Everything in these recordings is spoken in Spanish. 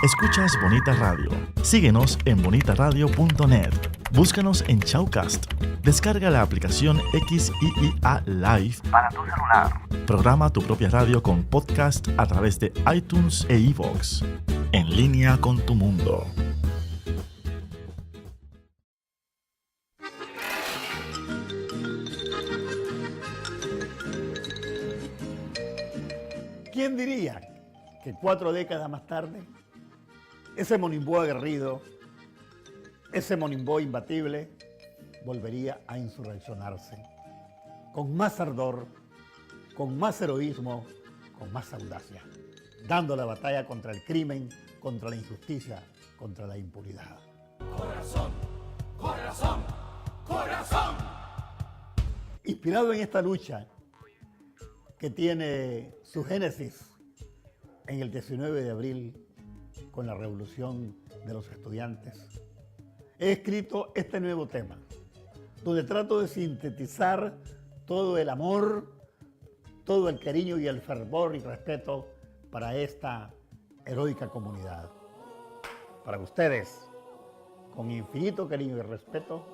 Escuchas Bonita Radio. Síguenos en bonitaradio.net. Búscanos en Shoutcast. Descarga la aplicación XIIA Live para tu celular. Programa tu propia radio con podcast a través de iTunes e iVoox. En línea con tu mundo. ¿Quién diría que 4 décadas más tarde, ese Monimbó aguerrido, ese Monimbó imbatible, volvería a insurreccionarse con más ardor, con más heroísmo, con más audacia, dando la batalla contra el crimen, contra la injusticia, contra la impunidad? Corazón, corazón, corazón. Inspirado en esta lucha que tiene su génesis en el 19 de abril con la revolución de los estudiantes, he escrito este nuevo tema, donde trato de sintetizar todo el amor, todo el cariño y el fervor y respeto para esta heroica comunidad. Para ustedes, con infinito cariño y respeto,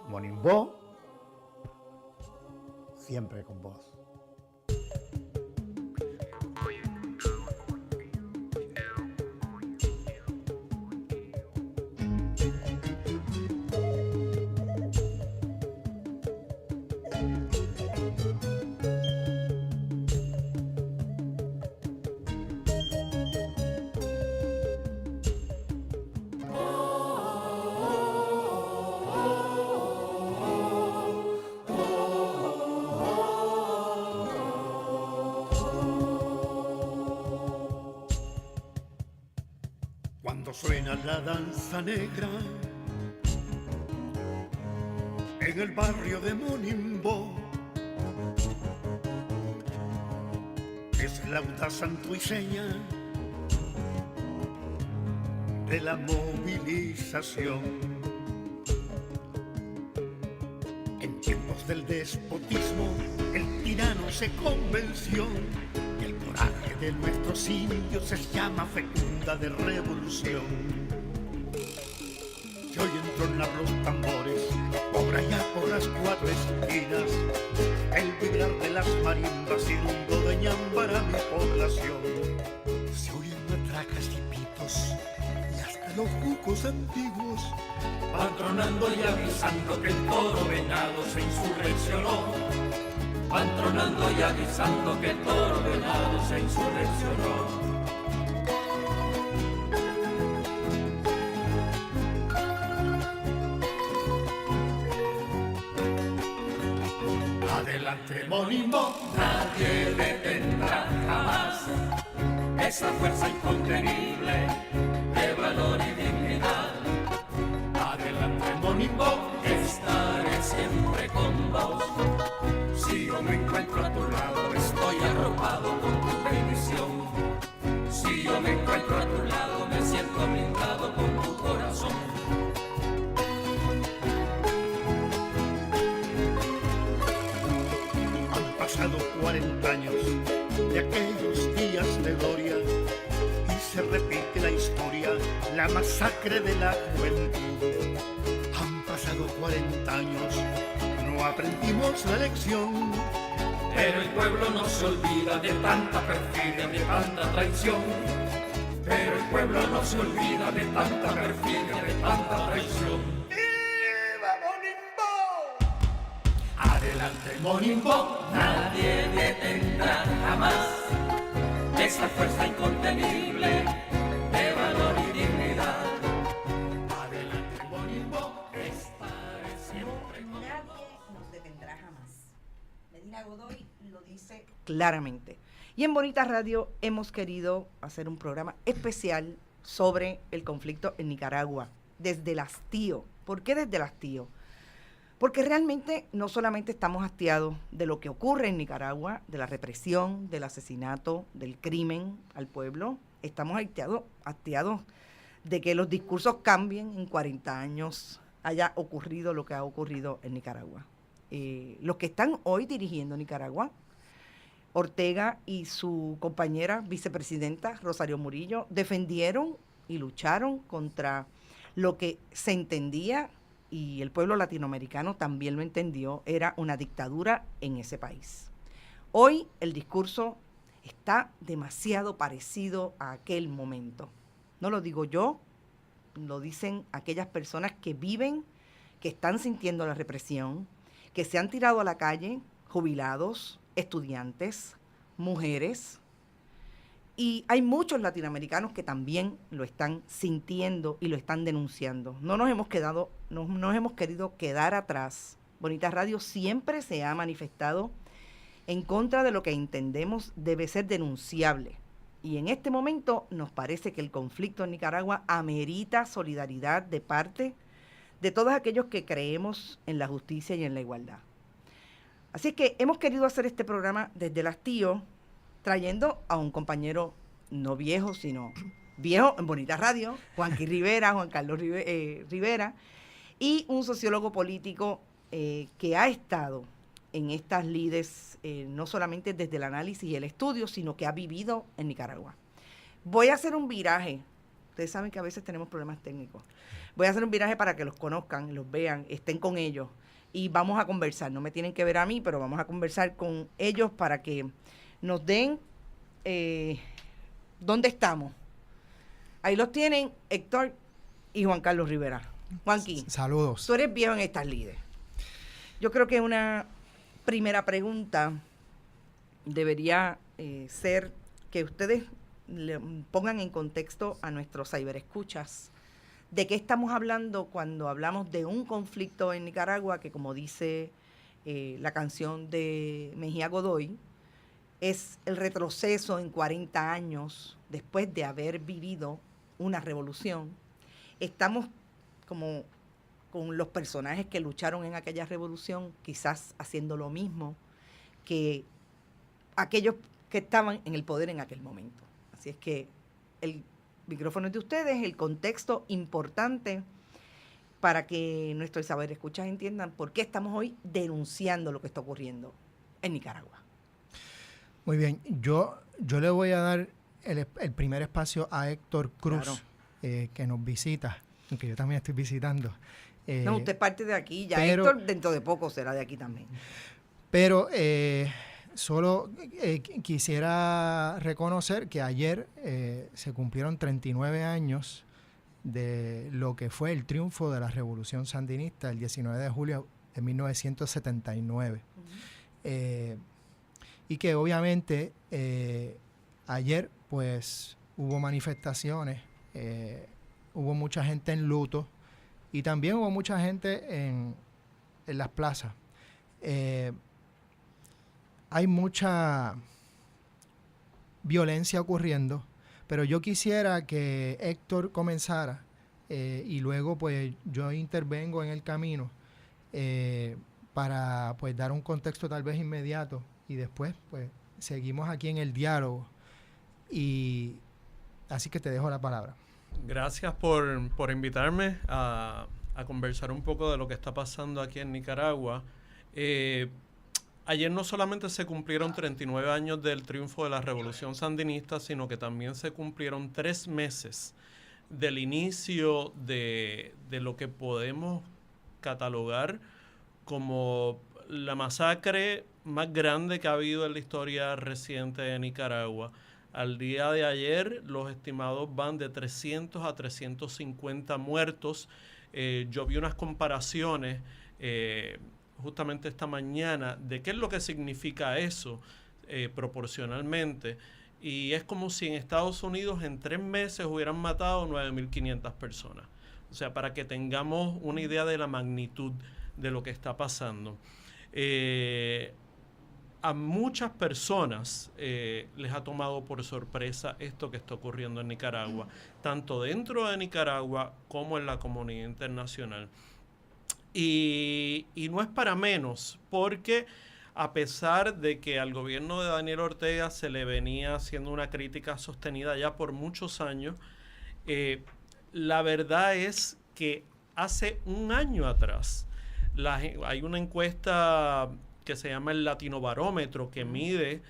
Monimbó, siempre con vos. Cuando suena la danza negra en el barrio de Monimbó, es la audaz santuiseña de la movilización. En tiempos del despotismo, el tirano se convenció que el coraje de nuestros indios se llama fecunda de revolución. Y hoy entronan los tambores, por allá por las 4 esquinas, el vibrar de las marimbas inundó de ñambara mi población. Se oyen matracas y pitos y hasta los cucos antiguos Van tronando y avisando que el toro venado se insurreccionó. Van tronando y avisando que el toro venado se insurreccionó. Adelante Monimbó, nadie detendrá jamás esa fuerza incontenible de valor y dignidad. Adelante Monimbó, estaré siempre con vos. Si yo me encuentro a tu lado, estoy arropado con tu bendición. Si yo me encuentro a tu lado, me siento blindado con tu corazón. Han pasado 40 años de aquellos días de gloria y se repite la historia, la masacre de la juventud. Han pasado 40 años, no aprendimos la lección. Pero el pueblo no se olvida de tanta perfidia, de tanta traición. Pero el pueblo no se olvida de tanta perfidia, de tanta traición. ¡Viva Monimbó! Adelante Monimbó, nadie detendrá jamás esa fuerza incontenible de valor y dignidad. Adelante Monimbó, estaré siempre con Nadie nos detendrá jamás. Medina Godoy lo dice claramente. Y en Bonita Radio hemos querido hacer un programa especial sobre el conflicto en Nicaragua, desde el hastío. ¿Por qué desde el hastío? Porque realmente no solamente estamos hastiados de lo que ocurre en Nicaragua, de la represión, del asesinato, del crimen al pueblo, estamos hastiados de que los discursos cambien, en 40 años haya ocurrido lo que ha ocurrido en Nicaragua. Los que están hoy dirigiendo Nicaragua Ortega y su compañera vicepresidenta Rosario Murillo defendieron y lucharon contra lo que se entendía, y el pueblo latinoamericano también lo entendió, era una dictadura en ese país. Hoy el discurso está demasiado parecido a aquel momento. No lo digo yo, lo dicen aquellas personas que viven, que están sintiendo la represión, que se han tirado a la calle, jubilados, estudiantes, mujeres, y hay muchos latinoamericanos que también lo están sintiendo y lo están denunciando. No nos hemos querido quedar atrás. Bonita Radio siempre se ha manifestado en contra de lo que entendemos debe ser denunciable. Y en este momento nos parece que el conflicto en Nicaragua amerita solidaridad de parte de todos aquellos que creemos en la justicia y en la igualdad. Así que hemos querido hacer este programa desde el hastío, trayendo a un compañero no viejo, sino viejo en Bonita Radio, Juan Carlos Rivera, y un sociólogo político que ha estado en estas lides, no solamente desde el análisis y el estudio, sino que ha vivido en Nicaragua. Voy a hacer un viraje. Ustedes saben que a veces tenemos problemas técnicos. Voy a hacer un viraje para que los conozcan, los vean, estén con ellos. Y vamos a conversar. No me tienen que ver a mí, pero vamos a conversar con ellos para que nos den dónde estamos. Ahí los tienen Héctor y Juan Carlos Rivera. Juanqui. Saludos. Tú eres viejo en estas lides. Yo creo que una primera pregunta debería ser que ustedes le pongan en contexto a nuestros ciberescuchas de qué estamos hablando cuando hablamos de un conflicto en Nicaragua que, como dice la canción de Mejía Godoy, es el retroceso en 40 años después de haber vivido una revolución. Estamos como con los personajes que lucharon en aquella revolución, quizás haciendo lo mismo que aquellos que estaban en el poder en aquel momento. Así es que el micrófono es de ustedes, el contexto importante para que nuestros saberescuchas entiendan por qué estamos hoy denunciando lo que está ocurriendo en Nicaragua. Muy bien, yo le voy a dar el primer espacio a Héctor Cruz, claro, que nos visita, aunque yo también estoy visitando. No, usted es parte de aquí, ya pero, Héctor dentro de poco será de aquí también. Pero solo quisiera reconocer que ayer se cumplieron 39 años de lo que fue el triunfo de la Revolución Sandinista el 19 de julio de 1979. Uh-huh. Y que obviamente ayer pues hubo manifestaciones, hubo mucha gente en luto y también hubo mucha gente en las plazas. Hay mucha violencia ocurriendo, pero yo quisiera que Héctor comenzara y luego pues yo intervengo en el camino para pues dar un contexto tal vez inmediato y después pues seguimos aquí en el diálogo. Y así que te dejo la palabra. Gracias por invitarme a conversar un poco de lo que está pasando aquí en Nicaragua. Ayer no solamente se cumplieron 39 años del triunfo de la Revolución Sandinista, sino que también se cumplieron 3 meses del inicio de lo que podemos catalogar como la masacre más grande que ha habido en la historia reciente de Nicaragua. Al día de ayer, los estimados van de 300 a 350 muertos. Yo vi unas comparaciones justamente esta mañana de qué es lo que significa eso proporcionalmente. Y es como si en Estados Unidos en 3 meses hubieran matado 9.500 personas. O sea, para que tengamos una idea de la magnitud de lo que está pasando. A muchas personas les ha tomado por sorpresa esto que está ocurriendo en Nicaragua, tanto dentro de Nicaragua como en la comunidad internacional. Y no es para menos, porque a pesar de que al gobierno de Daniel Ortega se le venía haciendo una crítica sostenida ya por muchos años, la verdad es que hace un año atrás hay una encuesta que se llama el Latinobarómetro, que mide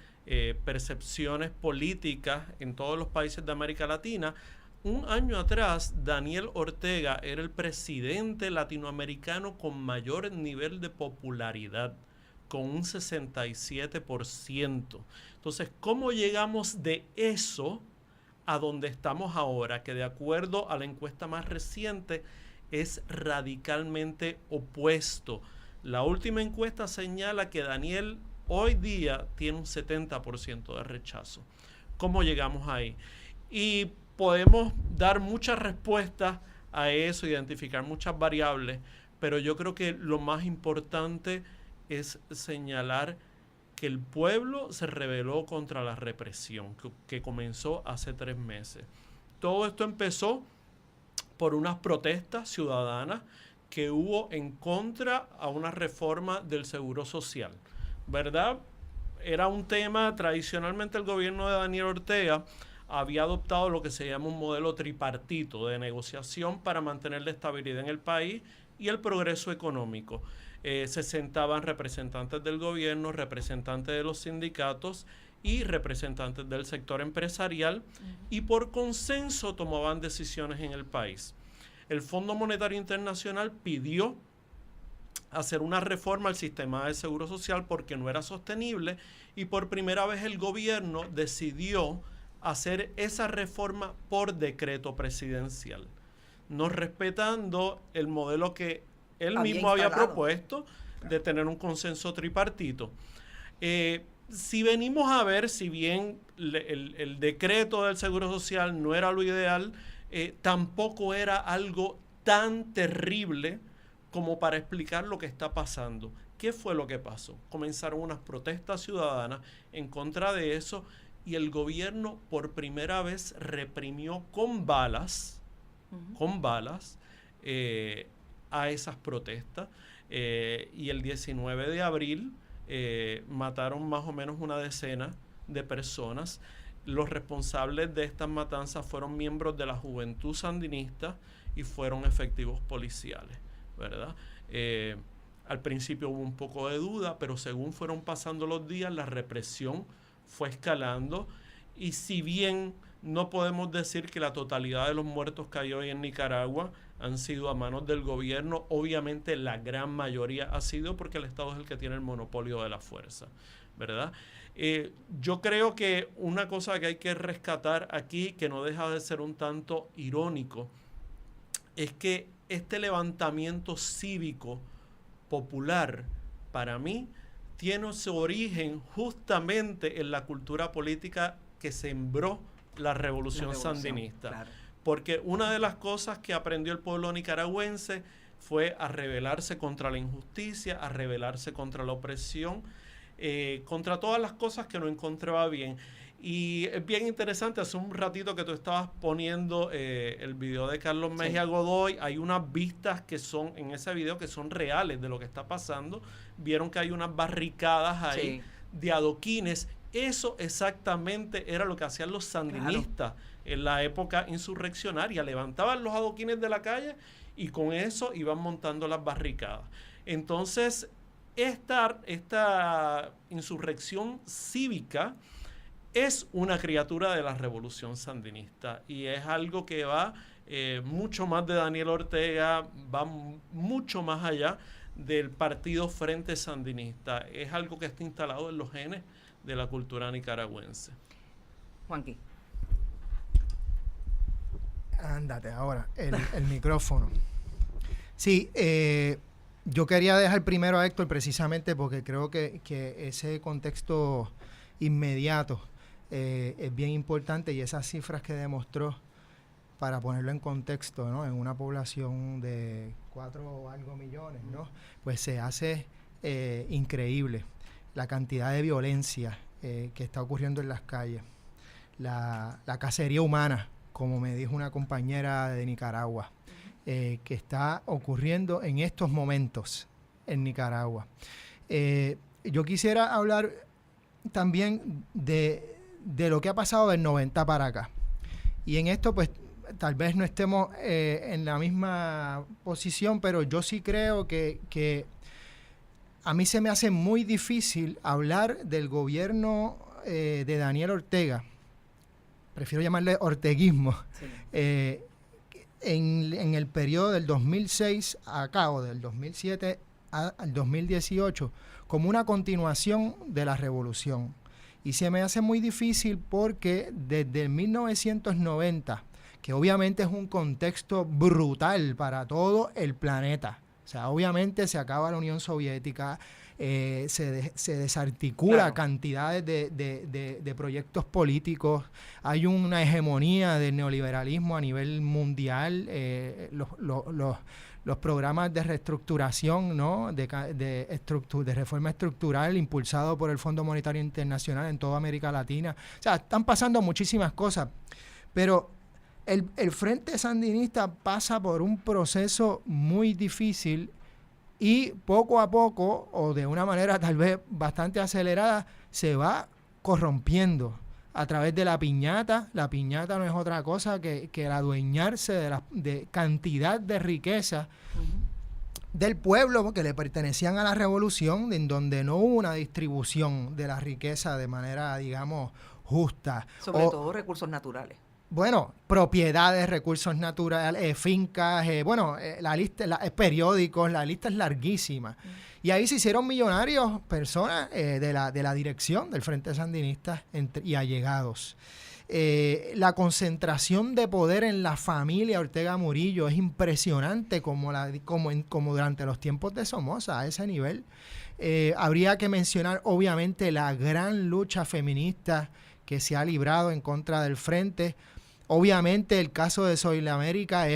percepciones políticas en todos los países de América Latina. Un año atrás, Daniel Ortega era el presidente latinoamericano con mayor nivel de popularidad, con un 67%. Entonces, ¿cómo llegamos de eso a donde estamos ahora? Que de acuerdo a la encuesta más reciente es radicalmente opuesto. La última encuesta señala que Daniel hoy día tiene un 70% de rechazo. ¿Cómo llegamos ahí? Y podemos dar muchas respuestas a eso, identificar muchas variables, pero yo creo que lo más importante es señalar que el pueblo se rebeló contra la represión que comenzó hace 3 meses. Todo esto empezó por unas protestas ciudadanas que hubo en contra a una reforma del Seguro Social, ¿verdad? Era un tema, tradicionalmente el gobierno de Daniel Ortega había adoptado lo que se llama un modelo tripartito de negociación para mantener la estabilidad en el país y el progreso económico. Se sentaban representantes del gobierno, representantes de los sindicatos y representantes del sector empresarial y por consenso tomaban decisiones en el país. El Fondo Monetario Internacional pidió hacer una reforma al sistema de seguro social porque no era sostenible y por primera vez el gobierno decidió hacer esa reforma por decreto presidencial, no respetando el modelo que él mismo había propuesto de tener un consenso tripartito. Si venimos a ver, si bien el decreto del Seguro Social no era lo ideal, tampoco era algo tan terrible como para explicar lo que está pasando. ¿Qué fue lo que pasó? Comenzaron unas protestas ciudadanas en contra de eso y el gobierno por primera vez reprimió con balas a esas protestas y el 19 de abril mataron más o menos una decena de personas. Los responsables de estas matanzas fueron miembros de la Juventud Sandinista y fueron efectivos policiales, ¿verdad? Al principio hubo un poco de duda, pero según fueron pasando los días, la represión fue escalando y si bien no podemos decir que la totalidad de los muertos que hay hoy en Nicaragua han sido a manos del gobierno, obviamente la gran mayoría ha sido porque el Estado es el que tiene el monopolio de la fuerza, ¿verdad? Yo creo que una cosa que hay que rescatar aquí, que no deja de ser un tanto irónico, es que este levantamiento cívico popular, para mí, tiene su origen justamente en la cultura política que sembró la revolución sandinista. Claro. Porque una de las cosas que aprendió el pueblo nicaragüense fue a rebelarse contra la injusticia, a rebelarse contra la opresión, contra todas las cosas que no encontraba bien. Y es bien interesante, hace un ratito que tú estabas poniendo el video de Carlos Mejía Godoy, hay unas vistas que son, en ese video, que son reales de lo que está pasando. Vieron que hay unas barricadas ahí de adoquines. Eso exactamente era lo que hacían los sandinistas en la época insurreccionaria. Levantaban los adoquines de la calle y con eso iban montando las barricadas. Entonces, esta insurrección cívica es una criatura de la revolución sandinista y es algo que va mucho más de Daniel Ortega, va mucho más allá del partido Frente Sandinista. Es algo que está instalado en los genes de la cultura nicaragüense. Juanqui. Ándate ahora, el micrófono. Sí, yo quería dejar primero a Héctor precisamente porque creo que ese contexto inmediato es bien importante y esas cifras que demostró, para ponerlo en contexto, ¿no? En una población de 4 o algo millones, ¿no? Pues se hace increíble la cantidad de violencia que está ocurriendo en las calles, la cacería humana, como me dijo una compañera de Nicaragua, que está ocurriendo en estos momentos en Nicaragua. Yo quisiera hablar también de lo que ha pasado del 90 para acá. Y en esto, pues, tal vez no estemos en la misma posición, pero yo sí creo que a mí se me hace muy difícil hablar del gobierno de Daniel Ortega, prefiero llamarle orteguismo, Sí. en el periodo del 2006 acá, o del 2007 al 2018, como una continuación de la revolución. Y se me hace muy difícil porque desde 1990, que obviamente es un contexto brutal para todo el planeta, o sea, obviamente se acaba la Unión Soviética, se desarticula Claro. cantidades de proyectos políticos, hay una hegemonía del neoliberalismo a nivel mundial, los programas de reestructuración, ¿no? de reforma estructural impulsado por el Fondo Monetario Internacional en toda América Latina. O sea, están pasando muchísimas cosas, pero el Frente Sandinista pasa por un proceso muy difícil y poco a poco, o de una manera tal vez bastante acelerada, se va corrompiendo a través de la piñata. La piñata no es otra cosa que el adueñarse de cantidad de riqueza del pueblo que le pertenecían a la revolución, en donde no hubo una distribución de la riqueza de manera, digamos, justa. Sobre todo recursos naturales. Bueno, propiedades, recursos naturales, fincas, la lista, periódicos, la lista es larguísima. Y ahí se hicieron millonarios personas de la dirección del Frente Sandinista y allegados. La concentración de poder en la familia Ortega Murillo es impresionante como durante los tiempos de Somoza, a ese nivel. Habría que mencionar, obviamente, la gran lucha feminista que se ha librado en contra del Frente. Obviamente el caso de Soylamérica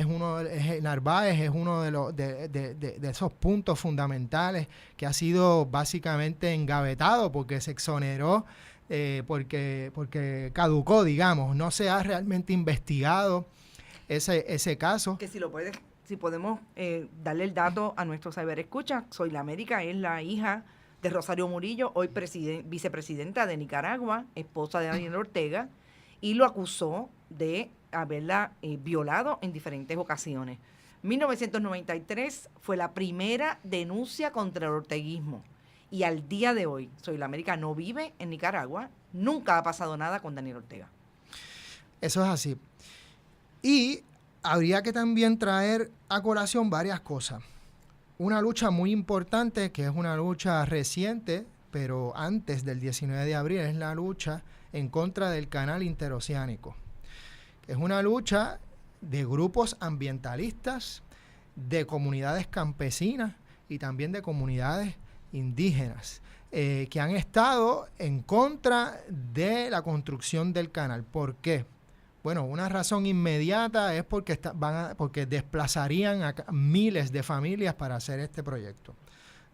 Narváez es uno de esos puntos fundamentales que ha sido básicamente engavetado porque se exoneró, porque caducó, digamos, no se ha realmente investigado ese caso. Que si podemos darle el dato a nuestros ciberescuchas, Soylamérica es la hija de Rosario Murillo, hoy vicepresidenta de Nicaragua, esposa de Daniel Ortega, y lo acusó de haberla violado en diferentes ocasiones. 1993 fue la primera denuncia contra el orteguismo y al día de hoy Soylamérica no vive en Nicaragua, nunca ha pasado nada con Daniel Ortega. Eso es así. Y habría que también traer a colación varias cosas. Una lucha muy importante, que es una lucha reciente, pero antes del 19 de abril, es la lucha en contra del Canal Interoceánico. Es una lucha de grupos ambientalistas, de comunidades campesinas y también de comunidades indígenas que han estado en contra de la construcción del canal. ¿Por qué? Bueno, una razón inmediata es porque desplazarían a miles de familias para hacer este proyecto.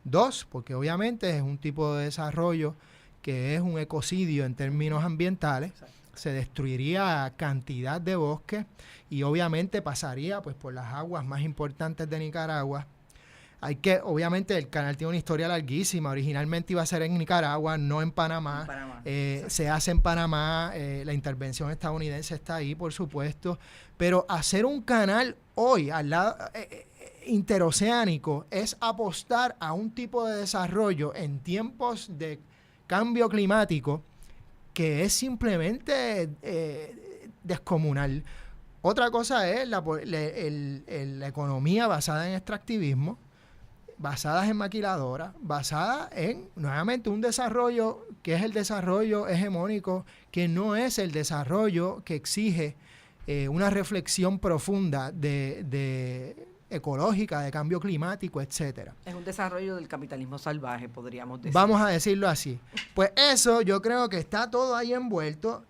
Dos, porque obviamente es un tipo de desarrollo que es un ecocidio en términos ambientales. Se destruiría cantidad de bosques y obviamente pasaría pues por las aguas más importantes de Nicaragua. Obviamente el canal tiene una historia larguísima. Originalmente iba a ser en Nicaragua, no en Panamá. Se hace en Panamá, la intervención estadounidense está ahí, por supuesto. Pero hacer un canal hoy al lado interoceánico es apostar a un tipo de desarrollo en tiempos de cambio climático que es simplemente descomunal. Otra cosa es la economía basada en extractivismo, basada en maquiladoras, basada en, nuevamente, un desarrollo que es el desarrollo hegemónico, que no es el desarrollo que exige una reflexión profunda de ecológica, de cambio climático, etcétera. Es un desarrollo del capitalismo salvaje, podríamos decir. Vamos a decirlo así. Pues eso yo creo que está todo ahí envuelto.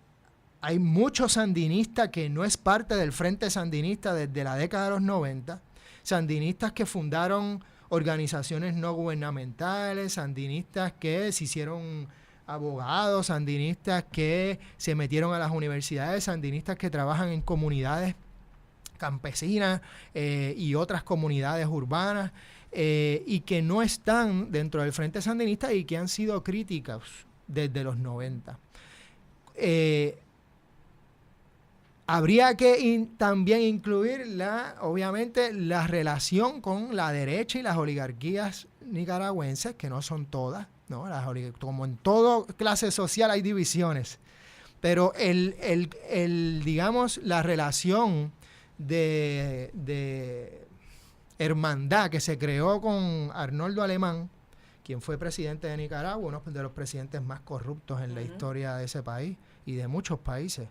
Hay muchos sandinistas que no es parte del Frente Sandinista desde la década de los 90, sandinistas que fundaron organizaciones no gubernamentales, sandinistas que se hicieron abogados, sandinistas que se metieron a las universidades, sandinistas que trabajan en comunidades campesinas y otras comunidades urbanas y que no están dentro del Frente Sandinista y que han sido críticas desde los 90. Habría que también incluir, obviamente, la relación con la derecha y las oligarquías nicaragüenses, que no son todas, ¿no? Como en toda clase social hay divisiones. Pero digamos, la relación de hermandad que se creó con Arnoldo Alemán, quien fue presidente de Nicaragua, uno de los presidentes más corruptos en la historia de ese país y de muchos países,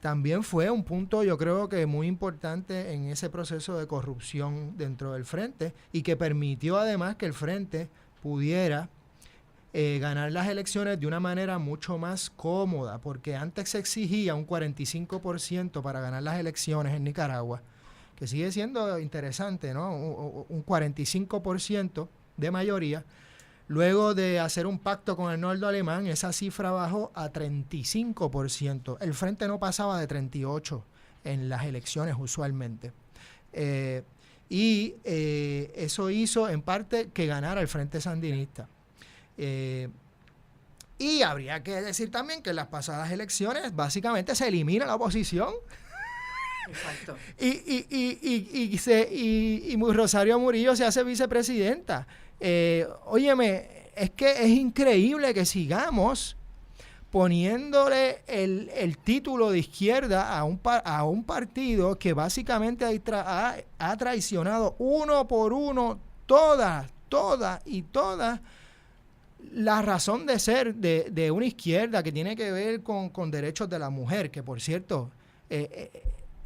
también fue un punto, yo creo que muy importante en ese proceso de corrupción dentro del Frente, y que permitió además que el Frente pudiera ganar las elecciones de una manera mucho más cómoda, porque antes se exigía un 45% para ganar las elecciones en Nicaragua, que sigue siendo interesante, ¿no? Un 45% de mayoría. Luego de hacer un pacto con Arnoldo Alemán, esa cifra bajó a 35%. El Frente no pasaba de 38% en las elecciones usualmente. Eso hizo en parte que ganara el Frente Sandinista. Y habría que decir también que en las pasadas elecciones básicamente se elimina la oposición. Exacto. Y Rosario Murillo se hace vicepresidenta. Óyeme, es que es increíble que sigamos poniéndole el título de izquierda a un partido que básicamente ha traicionado uno por uno toda la razón de ser de una izquierda que tiene que ver con derechos de la mujer, que por cierto,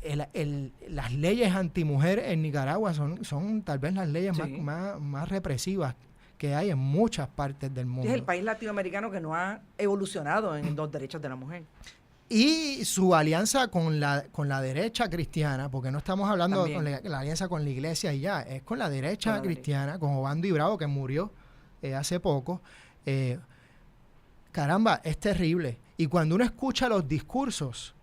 las leyes antimujer en Nicaragua son tal vez las leyes más represivas que hay en muchas partes del mundo. Es el país latinoamericano que no ha evolucionado en los derechos de la mujer. Y su alianza con la derecha cristiana, porque no estamos hablando con la alianza con la iglesia y ya, es con la derecha cristiana, con Obando y Bravo, que murió hace poco. Caramba, es terrible. Y cuando uno escucha los discursos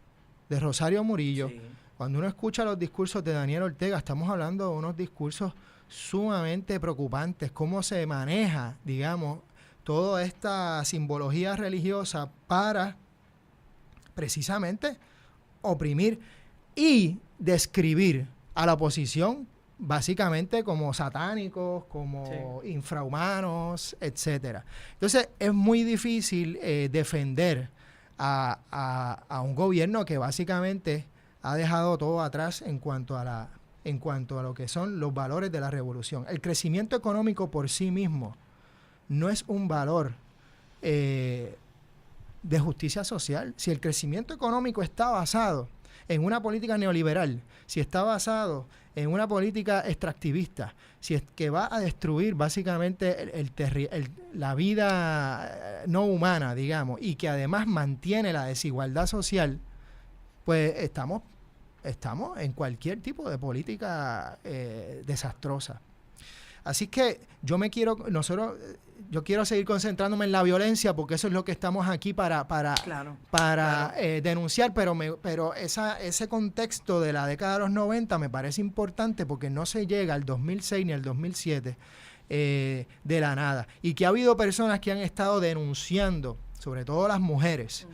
de Rosario Murillo, cuando uno escucha los discursos de Daniel Ortega, estamos hablando de unos discursos sumamente preocupantes, cómo se maneja, digamos, toda esta simbología religiosa para precisamente oprimir y describir a la oposición básicamente como satánicos, como infrahumanos, etcétera. Entonces es muy difícil defender a un gobierno que básicamente ha dejado todo atrás en cuanto a lo que son los valores de la revolución. El crecimiento económico por sí mismo no es un valor de justicia social. Si el crecimiento económico está basado en una política neoliberal, si está basado en una política extractivista, si es que va a destruir básicamente la vida no humana, digamos, y que además mantiene la desigualdad social, pues estamos en cualquier tipo de política desastrosa. Así que yo quiero seguir concentrándome en la violencia, porque eso es lo que estamos aquí para denunciar, pero ese contexto de la década de los 90 me parece importante, porque no se llega al 2006 ni al 2007 de la nada, y que ha habido personas que han estado denunciando, sobre todo las mujeres,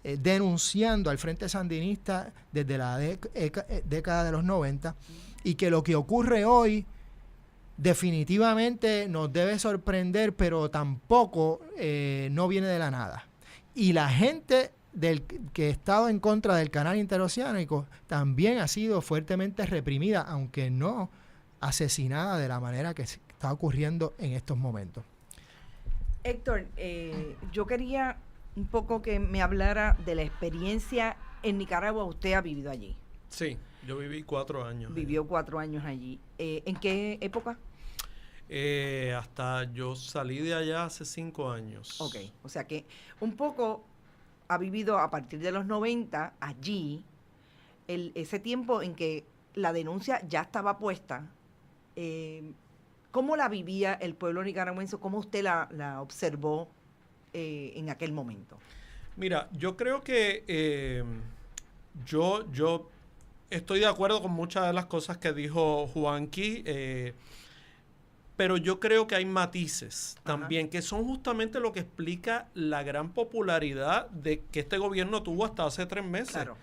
denunciando al Frente Sandinista desde la década de los 90, y que lo que ocurre hoy definitivamente nos debe sorprender, pero tampoco no viene de la nada. Y la gente que ha estado en contra del Canal Interoceánico también ha sido fuertemente reprimida, aunque no asesinada de la manera que está ocurriendo en estos momentos. Héctor, yo quería un poco que me hablara de la experiencia en Nicaragua. Usted ha vivido allí. Sí, yo viví 4 años. Vivió 4 años allí. ¿En qué época? Hasta yo salí de allá hace 5 años. Ok, o sea que un poco ha vivido a partir de los 90 allí, ese tiempo en que la denuncia ya estaba puesta. ¿Cómo la vivía el pueblo nicaragüense? ¿Cómo usted la observó en aquel momento? Mira, yo creo que yo estoy de acuerdo con muchas de las cosas que dijo Juanqui, pero yo creo que hay matices también, que son justamente lo que explica la gran popularidad que este gobierno tuvo hasta hace 3 meses. Claro.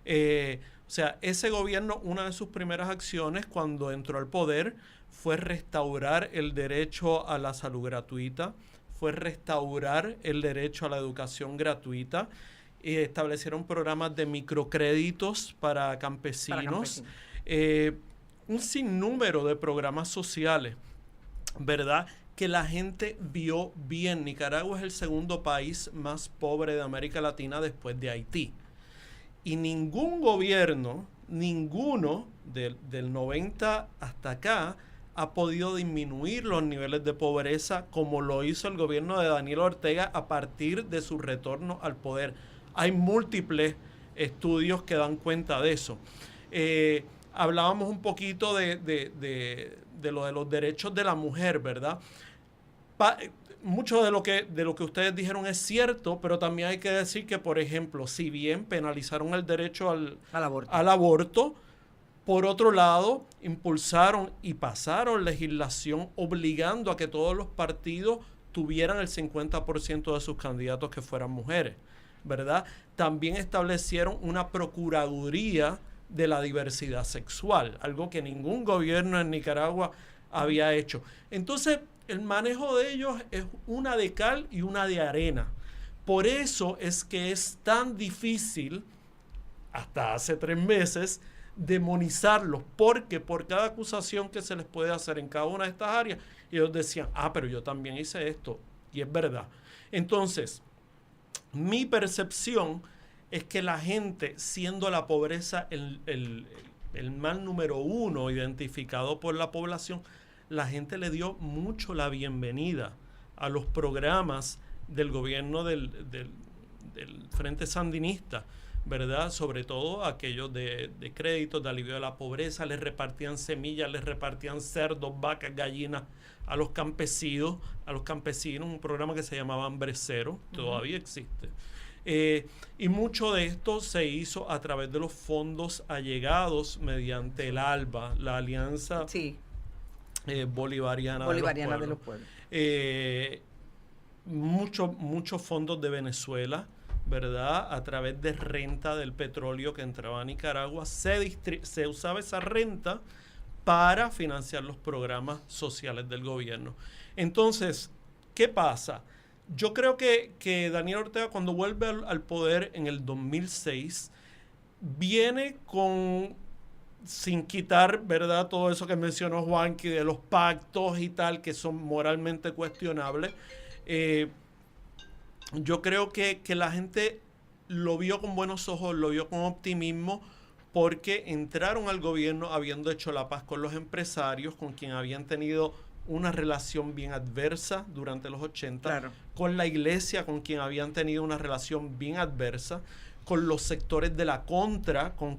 O sea, ese gobierno, una de sus primeras acciones cuando entró al poder fue restaurar el derecho a la salud gratuita, fue restaurar el derecho a la educación gratuita, y establecieron programas de microcréditos para campesinos, un sinnúmero de programas sociales, ¿verdad?, que la gente vio bien. Nicaragua es el segundo país más pobre de América Latina después de Haití. Y ningún gobierno, ninguno del 90 hasta acá, ha podido disminuir los niveles de pobreza como lo hizo el gobierno de Daniel Ortega a partir de su retorno al poder. Hay múltiples estudios que dan cuenta de eso. Hablábamos un poquito de lo de los derechos de la mujer, ¿verdad? Mucho de lo que ustedes dijeron es cierto, pero también hay que decir que, por ejemplo, si bien penalizaron el derecho al aborto, por otro lado, impulsaron y pasaron legislación obligando a que todos los partidos tuvieran el 50% de sus candidatos que fueran mujeres, ¿verdad? También establecieron una procuraduría de la diversidad sexual, algo que ningún gobierno en Nicaragua había hecho. Entonces, el manejo de ellos es una de cal y una de arena. Por eso es que es tan difícil, hasta hace 3 meses, demonizarlos, porque por cada acusación que se les puede hacer en cada una de estas áreas, ellos decían, pero yo también hice esto, y es verdad. Entonces, mi percepción es que la gente, siendo la pobreza el mal número 1 identificado por la población, la gente le dio mucho la bienvenida a los programas del gobierno del Frente Sandinista, ¿verdad? Sobre todo aquellos de créditos, de alivio de la pobreza. Les repartían semillas, les repartían cerdos, vacas, gallinas a los campesinos, un programa que se llamaba Hambre Cero, todavía existe. Y mucho de esto se hizo a través de los fondos allegados mediante el ALBA, la Alianza Bolivariana de los Pueblos. Muchos fondos de Venezuela, ¿verdad? A través de renta del petróleo que entraba a Nicaragua, se usaba esa renta para financiar los programas sociales del gobierno. Entonces, ¿qué pasa? Yo creo que Daniel Ortega, cuando vuelve al poder en el 2006, viene sin quitar, ¿verdad?, todo eso que mencionó Juanqui de los pactos y tal, que son moralmente cuestionables. Yo creo que la gente lo vio con buenos ojos, lo vio con optimismo, porque entraron al gobierno habiendo hecho la paz con los empresarios, con quien habían tenido una relación bien adversa durante los 80, claro, con la iglesia, con quien habían tenido una relación bien adversa, con los sectores de la contra, con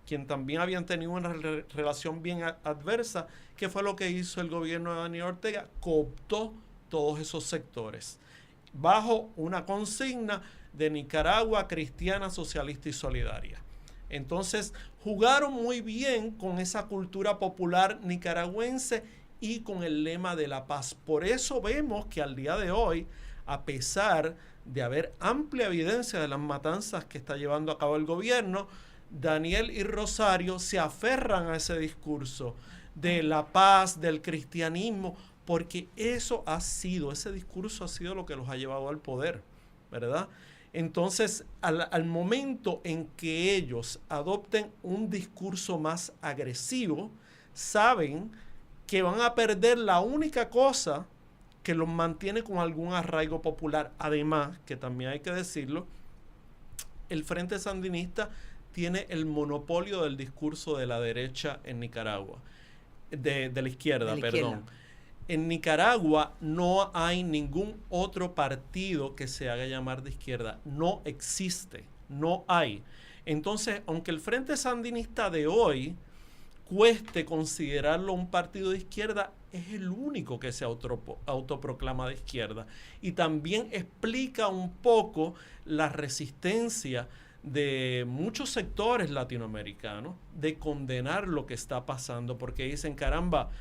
quien también habían tenido una relación bien adversa. ¿Qué fue lo que hizo el gobierno de Daniel Ortega? Cooptó todos esos sectores bajo una consigna de Nicaragua cristiana, socialista y solidaria. Entonces, jugaron muy bien con esa cultura popular nicaragüense y con el lema de la paz. Por eso vemos que al día de hoy, a pesar de haber amplia evidencia de las matanzas que está llevando a cabo el gobierno, Daniel y Rosario se aferran a ese discurso de la paz, del cristianismo, porque ese discurso ha sido lo que los ha llevado al poder, ¿verdad? Entonces, al momento en que ellos adopten un discurso más agresivo, saben que van a perder la única cosa que los mantiene con algún arraigo popular. Además, que también hay que decirlo, el Frente Sandinista tiene el monopolio del discurso de la derecha en Nicaragua, de la izquierda, perdón. En Nicaragua no hay ningún otro partido que se haga llamar de izquierda. No existe, no hay. Entonces, aunque el Frente Sandinista de hoy cueste considerarlo un partido de izquierda, es el único que se autoproclama de izquierda. Y también explica un poco la resistencia de muchos sectores latinoamericanos de condenar lo que está pasando, porque dicen, caramba,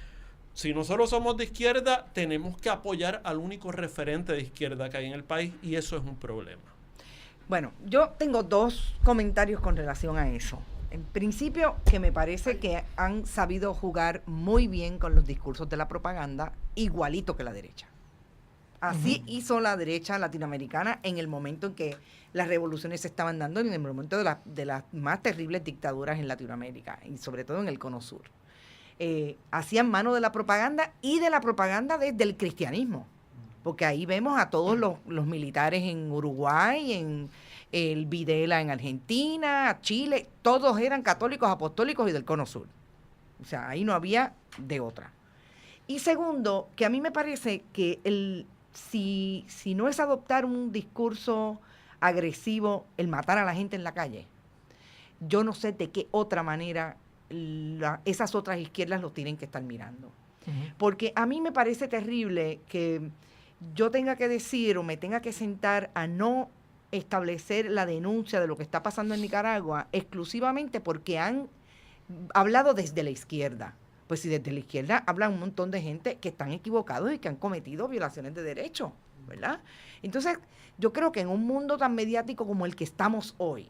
si nosotros somos de izquierda, tenemos que apoyar al único referente de izquierda que hay en el país, y eso es un problema. Bueno, yo tengo 2 comentarios con relación a eso. En principio, que me parece que han sabido jugar muy bien con los discursos de la propaganda, igualito que la derecha. Así hizo la derecha latinoamericana en el momento en que las revoluciones se estaban dando, en el momento de las más terribles dictaduras en Latinoamérica, y sobre todo en el Cono Sur. Hacían mano de la propaganda y de la propaganda desde el cristianismo, porque ahí vemos a todos los militares en Uruguay, en el Videla en Argentina, Chile, todos eran católicos, apostólicos y del Cono Sur. O sea, ahí no había de otra. Y segundo, que a mí me parece que si no es adoptar un discurso agresivo, el matar a la gente en la calle, yo no sé de qué otra manera esas otras izquierdas los tienen que estar mirando. Porque a mí me parece terrible que yo tenga que decir o me tenga que sentar a no establecer la denuncia de lo que está pasando en Nicaragua exclusivamente porque han hablado desde la izquierda. Pues si desde la izquierda hablan un montón de gente que están equivocados y que han cometido violaciones de derechos, ¿verdad? Entonces, yo creo que en un mundo tan mediático como el que estamos hoy,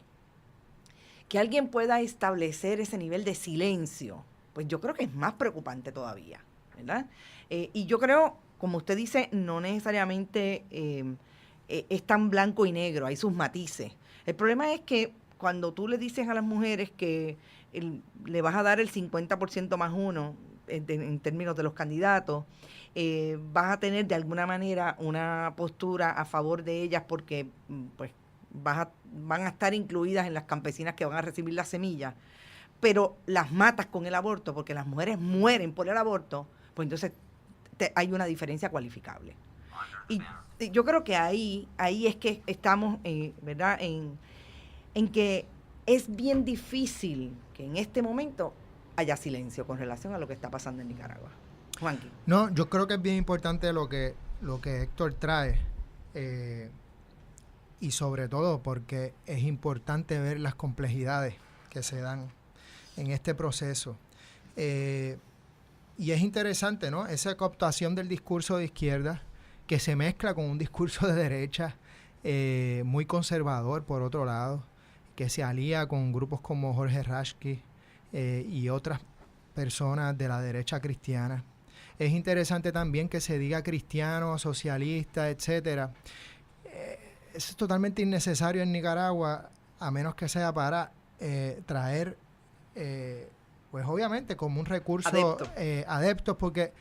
que alguien pueda establecer ese nivel de silencio, pues yo creo que es más preocupante todavía, ¿verdad? Y yo creo, como usted dice, no necesariamente es tan blanco y negro, hay sus matices. El problema es que cuando tú le dices a las mujeres que le vas a dar el 50% más uno en términos de los candidatos, vas a tener de alguna manera una postura a favor de ellas porque pues van a estar incluidas en las campesinas que van a recibir las semillas, pero las matas con el aborto porque las mujeres mueren por el aborto, pues entonces hay una diferencia cualificable. Y yo creo que ahí es que estamos, ¿verdad?, en que es bien difícil que en este momento haya silencio con relación a lo que está pasando en Nicaragua. Juanqui. No, yo creo que es bien importante lo que Héctor trae, y sobre todo porque es importante ver las complejidades que se dan en este proceso. Y es interesante, ¿no?, esa cooptación del discurso de izquierda que se mezcla con un discurso de derecha muy conservador, por otro lado, que se alía con grupos como Jorge Rashki y otras personas de la derecha cristiana. Es interesante también que se diga cristiano, socialista, etcétera. Eso es totalmente innecesario en Nicaragua, a menos que sea para traer, pues obviamente como un recurso adeptos, porque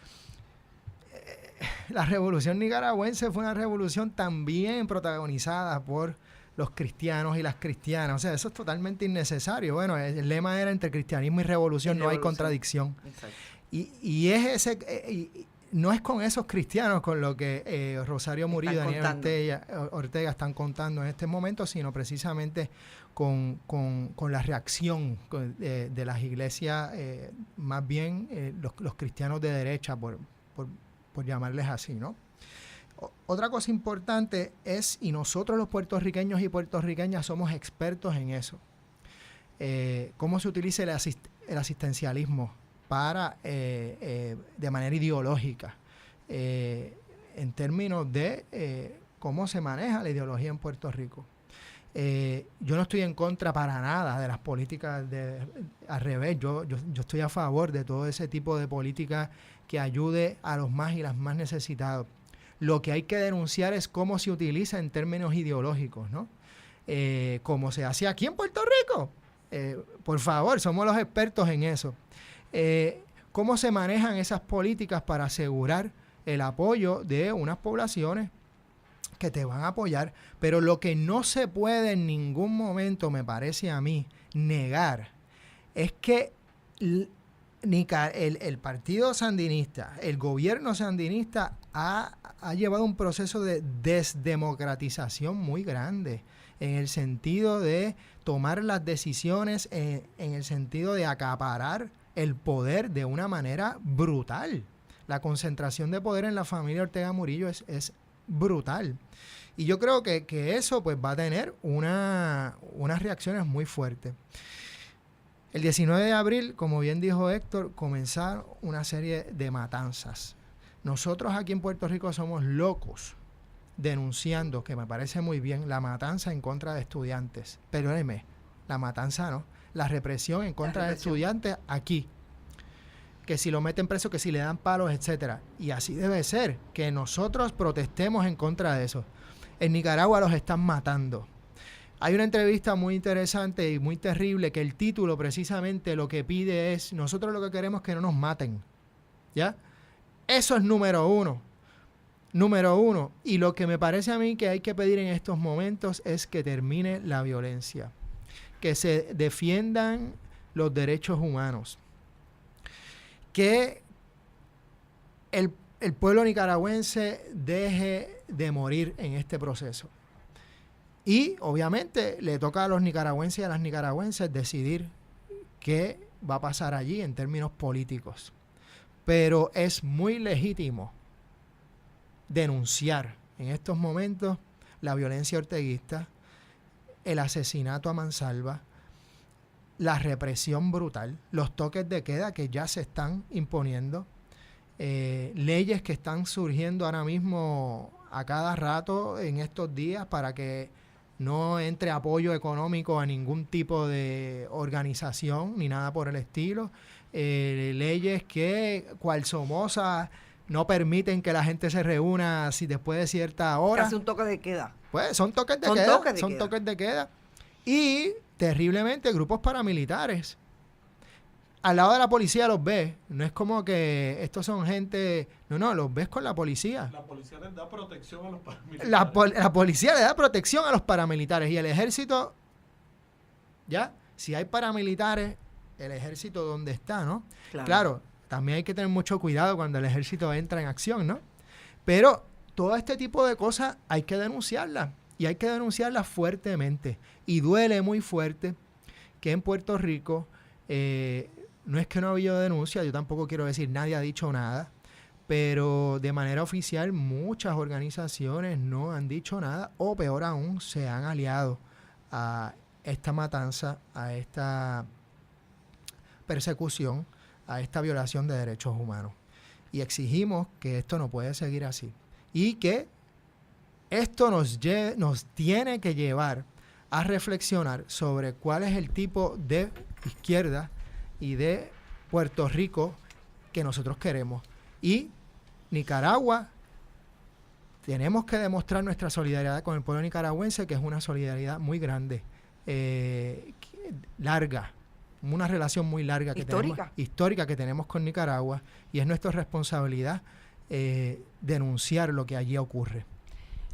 la revolución nicaragüense fue una revolución también protagonizada por los cristianos y las cristianas. O sea, eso es totalmente innecesario. Bueno, el lema era entre cristianismo y revolución no hay contradicción. Exacto. Y es ese... no es con esos cristianos con lo que Rosario Murillo y Daniel Ortega están contando en este momento, sino precisamente con la reacción de las iglesias, más bien los cristianos de derecha, por llamarles así, ¿no? Otra cosa importante es, y nosotros los puertorriqueños y puertorriqueñas somos expertos en eso, cómo se utiliza el asistencialismo para de manera ideológica, en términos de cómo se maneja la ideología en Puerto Rico. Yo no estoy en contra para nada de las políticas al revés, yo estoy a favor de todo ese tipo de política que ayude a los más y las más necesitados. Lo que hay que denunciar es cómo se utiliza en términos ideológicos, ¿no? Como se hace aquí en Puerto Rico. Por favor, somos los expertos en eso. Cómo se manejan esas políticas para asegurar el apoyo de unas poblaciones que te van a apoyar, pero lo que no se puede en ningún momento, me parece a mí, negar, es que el partido sandinista, el gobierno sandinista ha llevado un proceso de desdemocratización muy grande, en el sentido de tomar las decisiones, en el sentido de acaparar el poder de una manera brutal. La concentración de poder en la familia Ortega Murillo es brutal. Y yo creo que eso pues va a tener unas reacciones muy fuertes. El 19 de abril, como bien dijo Héctor, comenzaron una serie de matanzas. Nosotros aquí en Puerto Rico somos locos denunciando, que me parece muy bien, la matanza en contra de estudiantes. Perdónenme, la matanza no, la represión en contra de estudiantes aquí. Que si lo meten preso, que si le dan palos, etcétera. Y así debe ser, que nosotros protestemos en contra de eso. En Nicaragua los están matando. Hay una entrevista muy interesante y muy terrible que el título precisamente lo que pide es, nosotros lo que queremos es que no nos maten. ¿Ya? Eso es número uno. Número uno. Y lo que me parece a mí que hay que pedir en estos momentos es que termine la violencia. Que se defiendan los derechos humanos. Que el pueblo nicaragüense deje de morir en este proceso. Y obviamente le toca a los nicaragüenses y a las nicaragüenses decidir qué va a pasar allí en términos políticos. Pero es muy legítimo denunciar en estos momentos la violencia orteguista, el asesinato a mansalva, la represión brutal, los toques de queda que ya se están imponiendo, leyes que están surgiendo ahora mismo a cada rato en estos días para que no entre apoyo económico a ningún tipo de organización ni nada por el estilo. Leyes que, cual Somoza, no permiten que la gente se reúna si después de cierta hora. Casi un toque de queda. Pues son toques de queda. Son toques de queda. Y, terriblemente, grupos paramilitares. Al lado de la policía los ves. No es como que estos son gente... No, los ves con la policía. La policía les da protección a los paramilitares. La policía le da protección a los paramilitares. Y el ejército, ya, si hay paramilitares, el ejército ¿dónde está, no? Claro, también hay que tener mucho cuidado cuando el ejército entra en acción, ¿no? Pero todo este tipo de cosas hay que denunciarlas. Y hay que denunciarlas fuertemente. Y duele muy fuerte que en Puerto Rico... no es que no ha habido denuncia, yo tampoco quiero decir nadie ha dicho nada, pero de manera oficial muchas organizaciones no han dicho nada o peor aún se han aliado a esta matanza, a esta persecución, a esta violación de derechos humanos. Y exigimos que esto no puede seguir así y que esto nos tiene que llevar a reflexionar sobre cuál es el tipo de izquierda y de Puerto Rico que nosotros queremos. Y Nicaragua, tenemos que demostrar nuestra solidaridad con el pueblo nicaragüense, que es una solidaridad muy grande, larga, una relación muy larga histórica que tenemos con Nicaragua, y es nuestra responsabilidad denunciar lo que allí ocurre.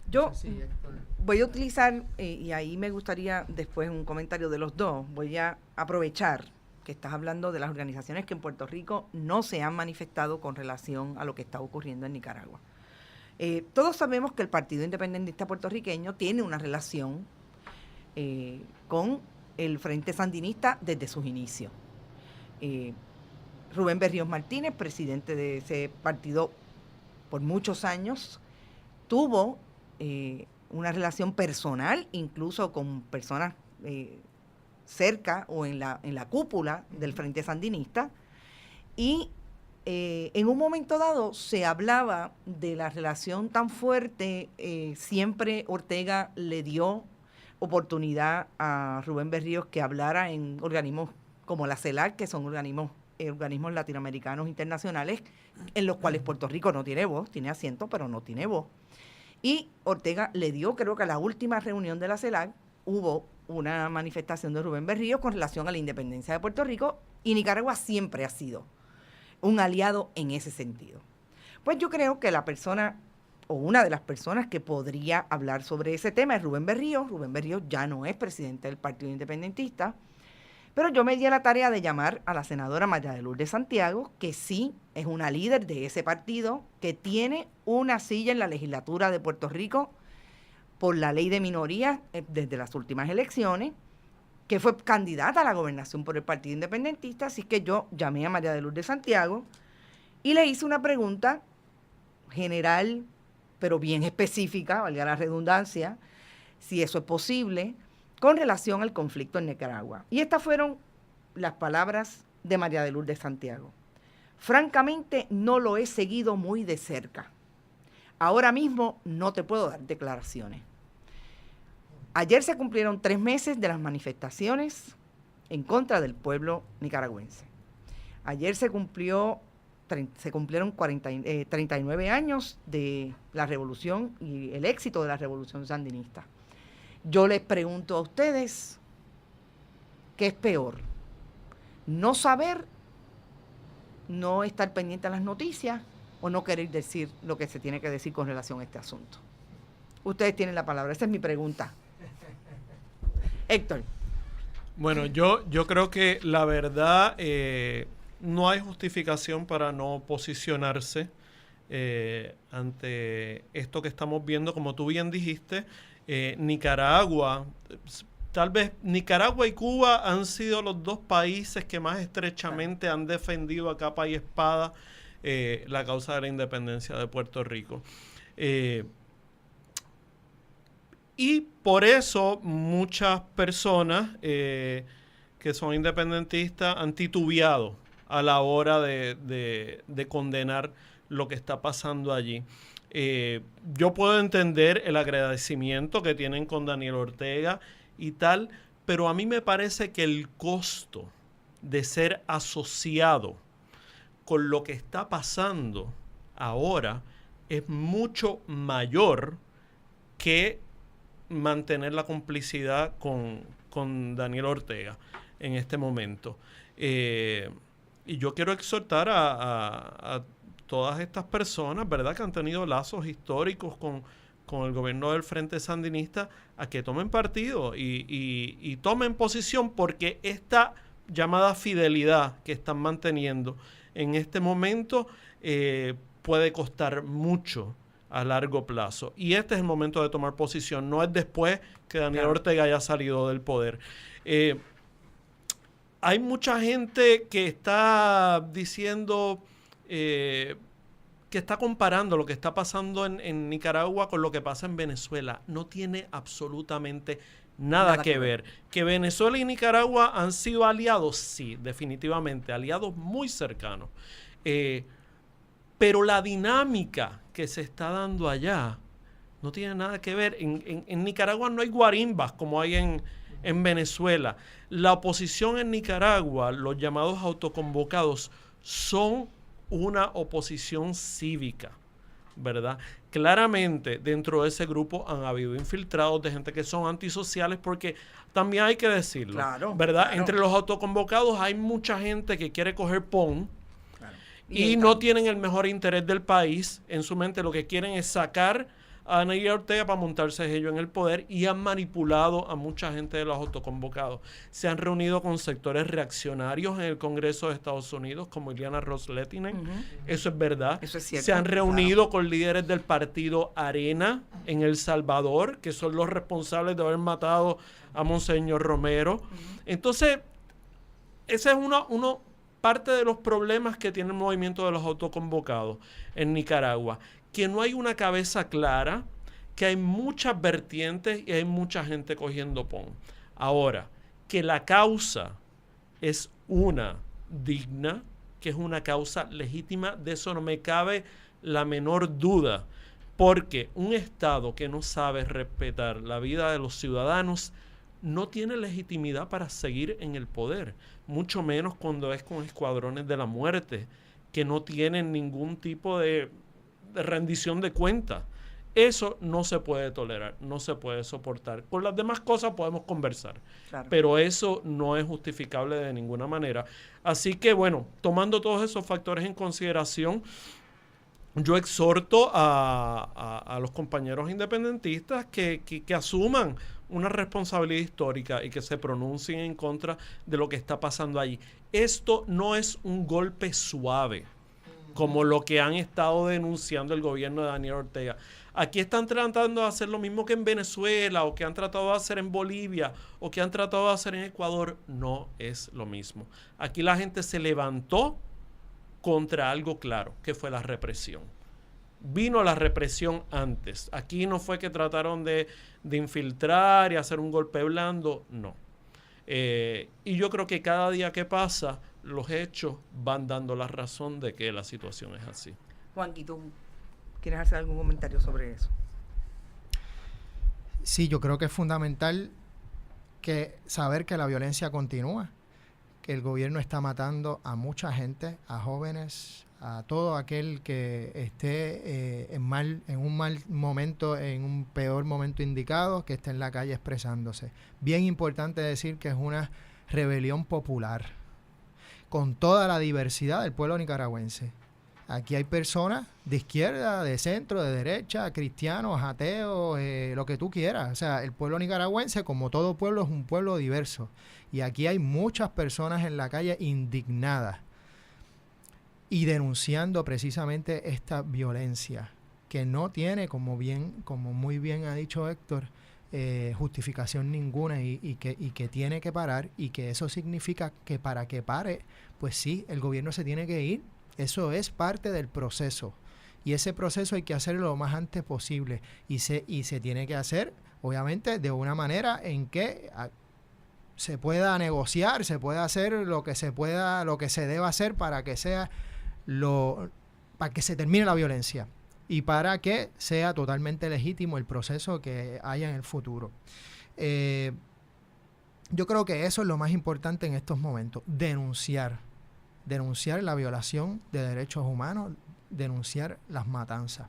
Yo voy a utilizar, y ahí me gustaría después un comentario de los dos, voy a aprovechar que estás hablando de las organizaciones que en Puerto Rico no se han manifestado con relación a lo que está ocurriendo en Nicaragua. Todos sabemos que el Partido Independentista Puertorriqueño tiene una relación con el Frente Sandinista desde sus inicios. Rubén Berríos Martínez, presidente de ese partido por muchos años, tuvo una relación personal, incluso con personas cerca o en la cúpula del Frente Sandinista, y en un momento dado se hablaba de la relación tan fuerte, siempre Ortega le dio oportunidad a Rubén Berríos que hablara en organismos como la CELAC, que son organismos latinoamericanos internacionales, en los cuales Puerto Rico no tiene voz, tiene asiento, pero no tiene voz. Y Ortega le dio, creo que a la última reunión de la CELAC, hubo una manifestación de Rubén Berríos con relación a la independencia de Puerto Rico, y Nicaragua siempre ha sido un aliado en ese sentido. Pues yo creo que la persona, o una de las personas que podría hablar sobre ese tema es Rubén Berríos. Rubén Berríos ya no es presidente del Partido Independentista, pero yo me di a la tarea de llamar a la senadora María de Lourdes Santiago, que sí es una líder de ese partido, que tiene una silla en la legislatura de Puerto Rico por la ley de minorías desde las últimas elecciones, que fue candidata a la gobernación por el Partido Independentista. Así que yo llamé a María de Lourdes Santiago y le hice una pregunta general, pero bien específica, valga la redundancia, si eso es posible, con relación al conflicto en Nicaragua. Y estas fueron las palabras de María de Lourdes Santiago. Francamente, no lo he seguido muy de cerca. ahora mismo no te puedo dar declaraciones. Ayer se cumplieron 3 meses de las manifestaciones en contra del pueblo nicaragüense. Ayer se cumplieron 39 años de la revolución y el éxito de la revolución sandinista. Yo les pregunto a ustedes, ¿qué es peor? ¿No saber, no estar pendiente a las noticias o no querer decir lo que se tiene que decir con relación a este asunto? Ustedes tienen la palabra, esa es mi pregunta. Héctor. Bueno, yo creo que la verdad no hay justificación para no posicionarse ante esto que estamos viendo. Como tú bien dijiste, Nicaragua, tal vez Nicaragua y Cuba han sido los dos países que más estrechamente han defendido a capa y espada la causa de la independencia de Puerto Rico. Y por eso muchas personas que son independentistas han titubeado a la hora de condenar lo que está pasando allí. Yo puedo entender el agradecimiento que tienen con Daniel Ortega y tal, pero a mí me parece que el costo de ser asociado con lo que está pasando ahora es mucho mayor que mantener la complicidad con Daniel Ortega en este momento. Y yo quiero exhortar a todas estas personas, ¿verdad?, que han tenido lazos históricos con el gobierno del Frente Sandinista, a que tomen partido y tomen posición, porque esta llamada fidelidad que están manteniendo en este momento puede costar mucho a largo plazo. Y este es el momento de tomar posición, no es después que Daniel Ortega haya salido del poder. Hay mucha gente que está diciendo, que está comparando lo que está pasando en Nicaragua con lo que pasa en Venezuela. No tiene absolutamente nada que ver. ¿Que Venezuela y Nicaragua han sido aliados? Sí, definitivamente, aliados muy cercanos. Pero la dinámica que se está dando allá no tiene nada que ver. En Nicaragua no hay guarimbas como hay en Venezuela. La oposición en Nicaragua, los llamados autoconvocados, son una oposición cívica, ¿verdad? Claramente dentro de ese grupo han habido infiltrados de gente que son antisociales, porque también hay que decirlo, ¿verdad? Claro. Entre los autoconvocados hay mucha gente que quiere coger pon, y no tienen el mejor interés del país en su mente. Lo que quieren es sacar a Daniel Ortega para montarse ellos en el poder, y han manipulado a mucha gente de los autoconvocados. Se han reunido con sectores reaccionarios en el Congreso de Estados Unidos, como Ileana Ros-Lehtinen. Eso es verdad. Eso es cierto. Se han reunido con líderes del partido Arena en El Salvador, que son los responsables de haber matado a Monseñor Romero. Entonces, ese es uno parte de los problemas que tiene el movimiento de los autoconvocados en Nicaragua, que no hay una cabeza clara, que hay muchas vertientes y hay mucha gente cogiendo pon. Ahora, que la causa es una digna, que es una causa legítima, de eso no me cabe la menor duda, porque un Estado que no sabe respetar la vida de los ciudadanos no tiene legitimidad para seguir en el poder, mucho menos cuando es con escuadrones de la muerte, que no tienen ningún tipo de rendición de cuentas. Eso no se puede tolerar, no se puede soportar. Con las demás cosas podemos conversar, pero eso no es justificable de ninguna manera. Así que, bueno, tomando todos esos factores en consideración, yo exhorto a los compañeros independentistas que asuman una responsabilidad histórica y que se pronuncien en contra de lo que está pasando allí. Esto no es un golpe suave, como lo que han estado denunciando el gobierno de Daniel Ortega. Aquí están tratando de hacer lo mismo que en Venezuela, o que han tratado de hacer en Bolivia, o que han tratado de hacer en Ecuador. No es lo mismo. Aquí la gente se levantó contra algo claro, que fue la represión. Vino la represión antes. Aquí no fue que trataron de infiltrar y hacer un golpe blando, no. Y yo creo que cada día que pasa, los hechos van dando la razón de que la situación es así. Juanquito, ¿Quieres hacer algún comentario sobre eso? Sí, yo creo que es fundamental que saber que la violencia continúa, que el gobierno está matando a mucha gente, a jóvenes, a todo aquel que esté en un mal momento, en un peor momento indicado, que esté en la calle expresándose. Bien importante decir que es una rebelión popular, con toda la diversidad del pueblo nicaragüense. Aquí hay personas de izquierda, de centro, de derecha, cristianos, ateos, lo que tú quieras. O sea, el pueblo nicaragüense, como todo pueblo, es un pueblo diverso. Y aquí hay muchas personas en la calle indignadas y denunciando precisamente esta violencia que no tiene, como muy bien ha dicho Héctor, justificación ninguna y que tiene que parar, y que eso significa que para que pare, pues sí, el gobierno se tiene que ir. Eso es parte del proceso, y ese proceso hay que hacerlo lo más antes posible, y se tiene que hacer, obviamente, de una manera en que se pueda negociar, se pueda hacer lo que se deba hacer para que para que se termine la violencia y para que sea totalmente legítimo el proceso que haya en el futuro. Yo creo que eso es lo más importante en estos momentos: denunciar la violación de derechos humanos, denunciar las matanzas,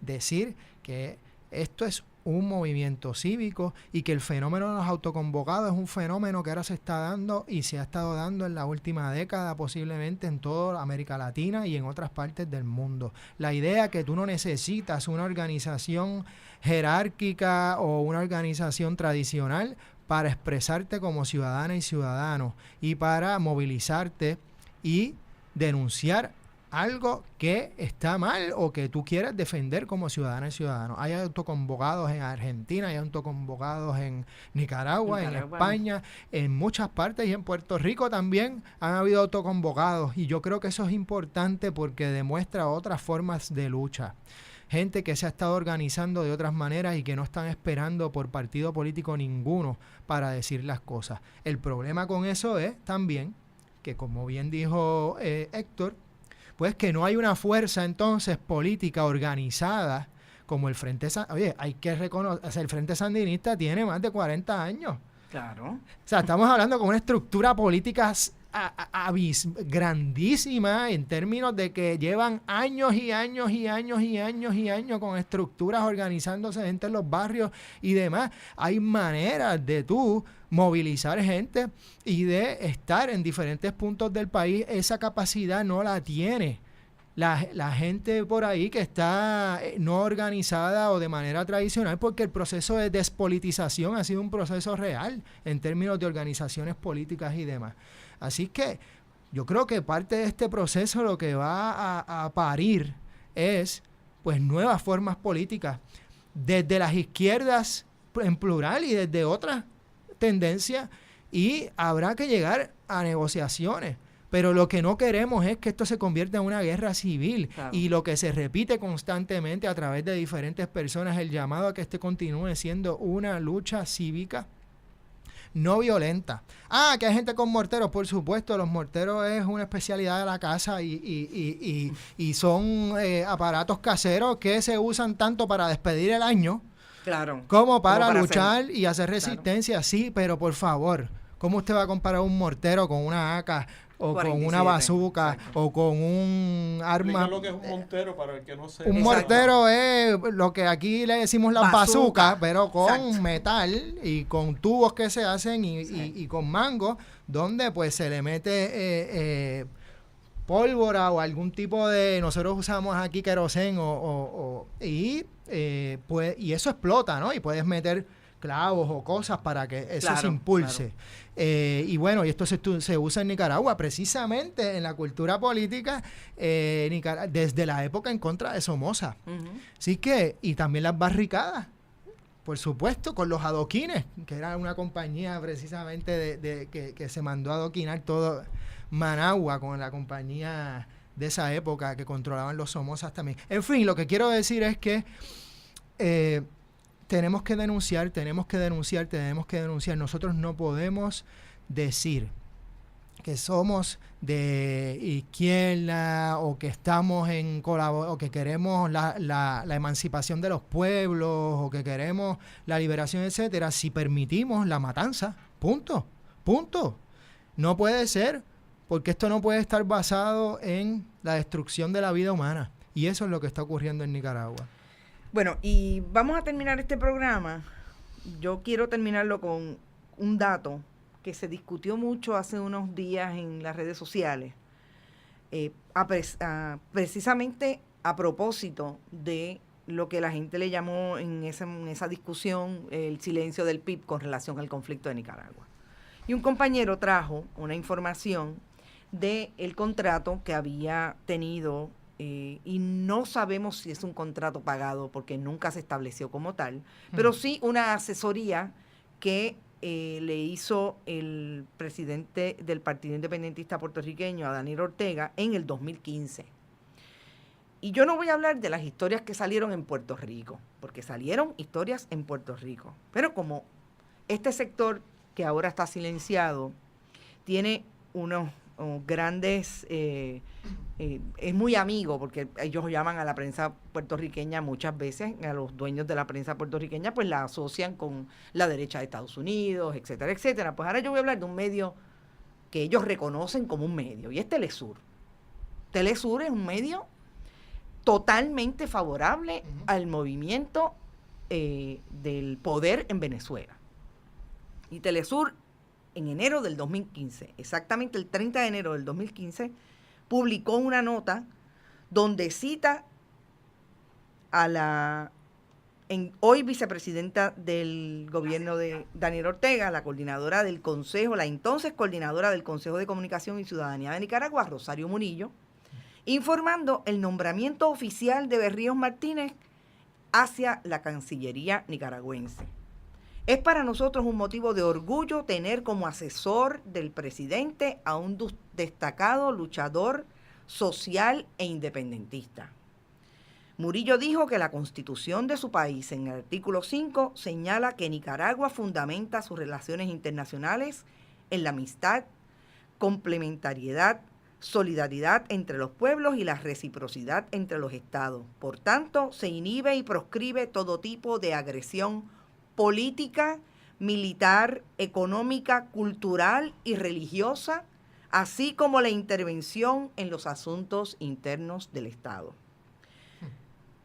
decir que esto es un movimiento cívico y que el fenómeno de los autoconvocados es un fenómeno que ahora se está dando y se ha estado dando en la última década, posiblemente en toda América Latina y en otras partes del mundo. La idea que tú no necesitas una organización jerárquica o una organización tradicional para expresarte como ciudadana y ciudadano y para movilizarte y denunciar algo que está mal o que tú quieres defender como ciudadana y ciudadano. Hay autoconvocados en Argentina, hay autoconvocados en Nicaragua, en España, en muchas partes, y en Puerto Rico también han habido autoconvocados, y yo creo que eso es importante porque demuestra otras formas de lucha. Gente que se ha estado organizando de otras maneras y que no están esperando por partido político ninguno para decir las cosas. El problema con eso es también que, como bien dijo Héctor, pues que no hay una fuerza entonces política organizada como el Frente Sandinista. Oye, hay que reconocer, el Frente Sandinista tiene más de 40 años. Claro. O sea, estamos hablando con una estructura política grandísima, en términos de que llevan años y años y años y años y años con estructuras organizándose gente en los barrios y demás. Hay maneras de tú movilizar gente y de estar en diferentes puntos del país. Esa capacidad no la tiene la gente por ahí que está no organizada o de manera tradicional, porque el proceso de despolitización ha sido un proceso real en términos de organizaciones políticas y demás. Así que yo creo que parte de este proceso lo que va a parir es pues nuevas formas políticas desde las izquierdas en plural y desde otras tendencias, y habrá que llegar a negociaciones. Pero lo que no queremos es que esto se convierta en una guerra civil. Claro. Y lo que se repite constantemente a través de diferentes personas, el llamado a que este continúe siendo una lucha cívica no violenta. Que hay gente con morteros, por supuesto, los morteros es una especialidad de la casa y son aparatos caseros que se usan tanto para despedir el año, claro, como para luchar y hacer resistencia. Claro. Sí, pero por favor, ¿cómo usted va a comparar un mortero con una AK o 47, con una bazooka, exacto, o con un arma? Explica lo que es un mortero para el que no sepa. Un mortero es lo que aquí le decimos las bazookas, pero con, exacto, metal y con tubos que se hacen y con mangos, donde pues se le mete pólvora o algún tipo de, nosotros usamos aquí querosén pues, y eso explota, ¿no? Y puedes meter clavos o cosas para que eso, claro, se impulse. Claro. Y bueno, y esto se usa en Nicaragua precisamente en la cultura política desde la época en contra de Somoza. Uh-huh. Así que, y también las barricadas, por supuesto, con los adoquines, que era una compañía precisamente que se mandó a adoquinar todo Managua con la compañía de esa época que controlaban los Somozas también. En fin, lo que quiero decir es que tenemos que denunciar. Nosotros no podemos decir que somos de izquierda o que estamos o que queremos la emancipación de los pueblos o que queremos la liberación, etcétera, si permitimos la matanza, punto. No puede ser, porque esto no puede estar basado en la destrucción de la vida humana, y eso es lo que está ocurriendo en Nicaragua. Bueno, y vamos a terminar este programa. Yo quiero terminarlo con un dato que se discutió mucho hace unos días en las redes sociales, precisamente a propósito de lo que la gente le llamó en esa discusión el silencio del PIB con relación al conflicto de Nicaragua. Y un compañero trajo una información del contrato que había tenido, y no sabemos si es un contrato pagado porque nunca se estableció como tal, pero sí una asesoría que le hizo el presidente del Partido Independentista Puertorriqueño, a Daniel Ortega, en el 2015. Y yo no voy a hablar de las historias que salieron en Puerto Rico, porque salieron historias en Puerto Rico. Pero como este sector que ahora está silenciado tiene unos grandes, es muy amigo, porque ellos llaman a la prensa puertorriqueña muchas veces, a los dueños de la prensa puertorriqueña, pues la asocian con la derecha de Estados Unidos, etcétera, etcétera. Pues ahora yo voy a hablar de un medio que ellos reconocen como un medio, y es Telesur. Telesur es un medio totalmente favorable al movimiento del poder en Venezuela. Y Telesur, en enero del 2015, exactamente el 30 de enero del 2015, publicó una nota donde cita a la hoy vicepresidenta del gobierno de Daniel Ortega, la coordinadora del Consejo, la entonces coordinadora del Consejo de Comunicación y Ciudadanía de Nicaragua, Rosario Murillo, informando el nombramiento oficial de Berríos Martínez hacia la Cancillería nicaragüense. Es para nosotros un motivo de orgullo tener como asesor del presidente a un destacado luchador social e independentista. Murillo dijo que la Constitución de su país, en el artículo 5, señala que Nicaragua fundamenta sus relaciones internacionales en la amistad, complementariedad, solidaridad entre los pueblos y la reciprocidad entre los estados. Por tanto, se inhibe y proscribe todo tipo de agresión política, militar, económica, cultural y religiosa, así como la intervención en los asuntos internos del Estado.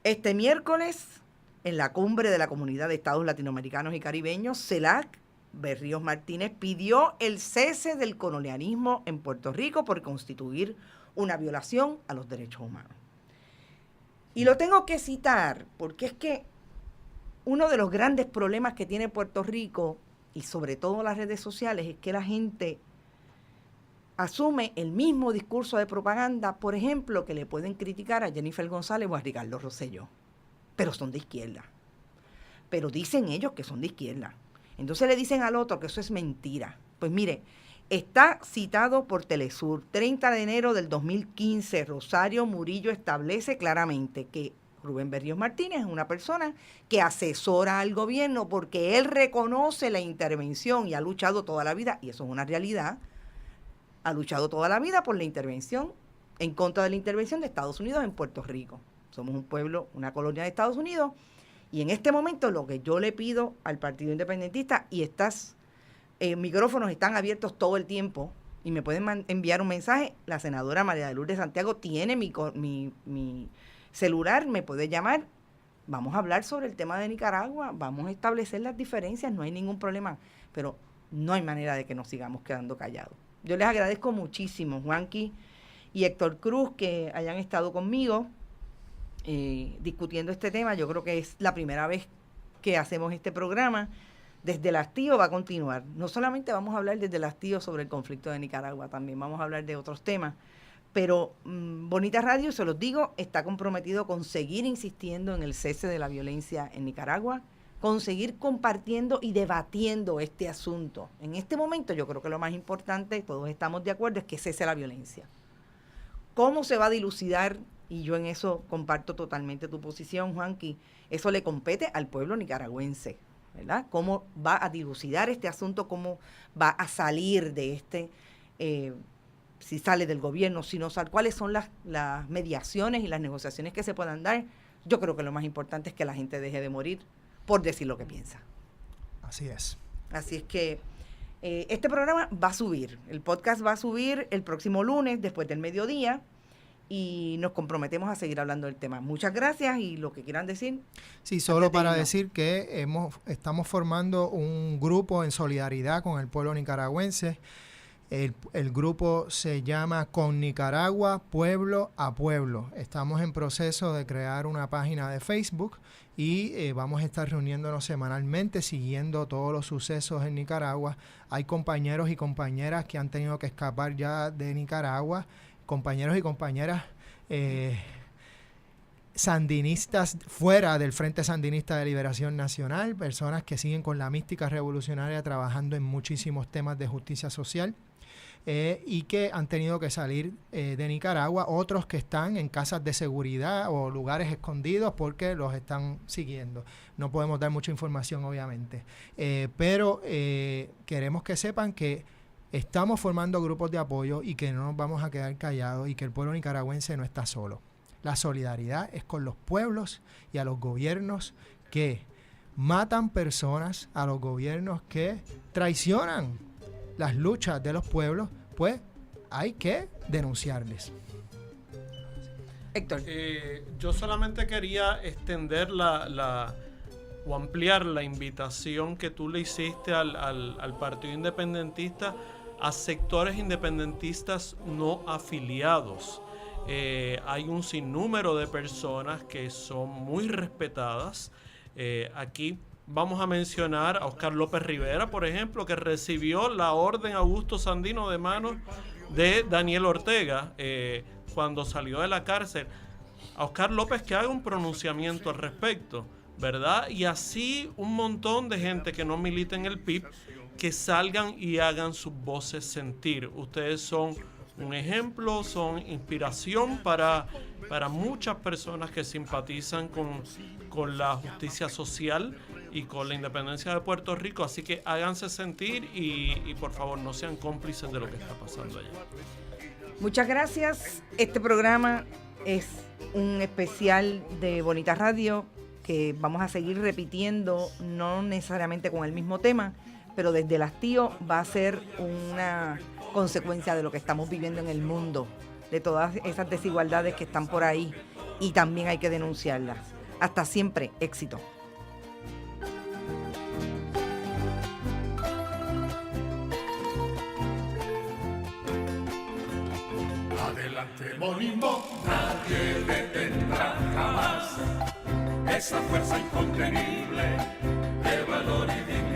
Este miércoles, en la cumbre de la Comunidad de Estados Latinoamericanos y Caribeños, CELAC, Berríos Martínez pidió el cese del colonialismo en Puerto Rico por constituir una violación a los derechos humanos. Y lo tengo que citar porque es que uno de los grandes problemas que tiene Puerto Rico, y sobre todo las redes sociales, es que la gente asume el mismo discurso de propaganda, por ejemplo, que le pueden criticar a Jennifer González o a Ricardo Rosselló, pero son de izquierda. Pero dicen ellos que son de izquierda. Entonces le dicen al otro que eso es mentira. Pues mire, está citado por Telesur, 30 de enero del 2015, Rosario Murillo establece claramente que Rubén Berríos Martínez es una persona que asesora al gobierno porque él reconoce la intervención y ha luchado toda la vida, y eso es una realidad, ha luchado toda la vida por la intervención, en contra de la intervención de Estados Unidos en Puerto Rico. Somos un pueblo, una colonia de Estados Unidos, y en este momento lo que yo le pido al Partido Independentista, y estos micrófonos están abiertos todo el tiempo, y me pueden enviar un mensaje, la senadora María de Lourdes Santiago tiene mi celular, me puede llamar, vamos a hablar sobre el tema de Nicaragua, vamos a establecer las diferencias, no hay ningún problema, pero no hay manera de que nos sigamos quedando callados. Yo les agradezco muchísimo, Juanqui y Héctor Cruz, que hayan estado conmigo discutiendo este tema. Yo creo que es la primera vez que hacemos este programa. Desde el hastío va a continuar. No solamente vamos a hablar desde el hastío sobre el conflicto de Nicaragua, también vamos a hablar de otros temas. Pero Bonita Radio, se los digo, está comprometido con seguir insistiendo en el cese de la violencia en Nicaragua, con seguir compartiendo y debatiendo este asunto. En este momento yo creo que lo más importante, todos estamos de acuerdo, es que cese la violencia. ¿Cómo se va a dilucidar? Y yo en eso comparto totalmente tu posición, Juanqui. Eso le compete al pueblo nicaragüense, ¿verdad? ¿Cómo va a dilucidar este asunto? ¿Cómo va a salir de este si sale del gobierno, si no sale, cuáles son las mediaciones y las negociaciones que se puedan dar. Yo creo que lo más importante es que la gente deje de morir por decir lo que piensa. Así es. Así es que este programa va a subir, el podcast va a subir el próximo lunes después del mediodía y nos comprometemos a seguir hablando del tema. Muchas gracias y lo que quieran decir. Sí, solo para decir que estamos formando un grupo en solidaridad con el pueblo nicaragüense. El grupo se llama Con Nicaragua, Pueblo a Pueblo. Estamos en proceso de crear una página de Facebook y vamos a estar reuniéndonos semanalmente siguiendo todos los sucesos en Nicaragua. Hay compañeros y compañeras que han tenido que escapar ya de Nicaragua, compañeros y compañeras sandinistas fuera del Frente Sandinista de Liberación Nacional, personas que siguen con la mística revolucionaria trabajando en muchísimos temas de justicia social. Y que han tenido que salir de Nicaragua, otros que están en casas de seguridad o lugares escondidos porque los están siguiendo. No podemos dar mucha información, obviamente, pero queremos que sepan que estamos formando grupos de apoyo y que no nos vamos a quedar callados y que el pueblo nicaragüense no está solo. La solidaridad es con los pueblos y a los gobiernos que matan personas, a los gobiernos que traicionan las luchas de los pueblos, pues hay que denunciarles. Héctor. Yo solamente quería extender o ampliar la invitación que tú le hiciste al Partido Independentista a sectores independentistas no afiliados. Hay un sinnúmero de personas que son muy respetadas. Aquí vamos a mencionar a Oscar López Rivera, por ejemplo, que recibió la orden Augusto Sandino de manos de Daniel Ortega cuando salió de la cárcel. A Oscar López que haga un pronunciamiento al respecto, ¿verdad? Y así un montón de gente que no milita en el PIB que salgan y hagan sus voces sentir. Ustedes son un ejemplo, son inspiración para muchas personas que simpatizan con la justicia social y con la independencia de Puerto Rico, así que háganse sentir y por favor no sean cómplices de lo que está pasando allá. Muchas gracias. Este programa es un especial de Bonita Radio que vamos a seguir repitiendo, no necesariamente con el mismo tema, pero desde el hastío va a ser una consecuencia de lo que estamos viviendo en el mundo, de todas esas desigualdades que están por ahí y también hay que denunciarlas. Hasta siempre, éxito. Adelante, Monimbo, nadie detendrá jamás esa fuerza incontenible de valor y dignidad.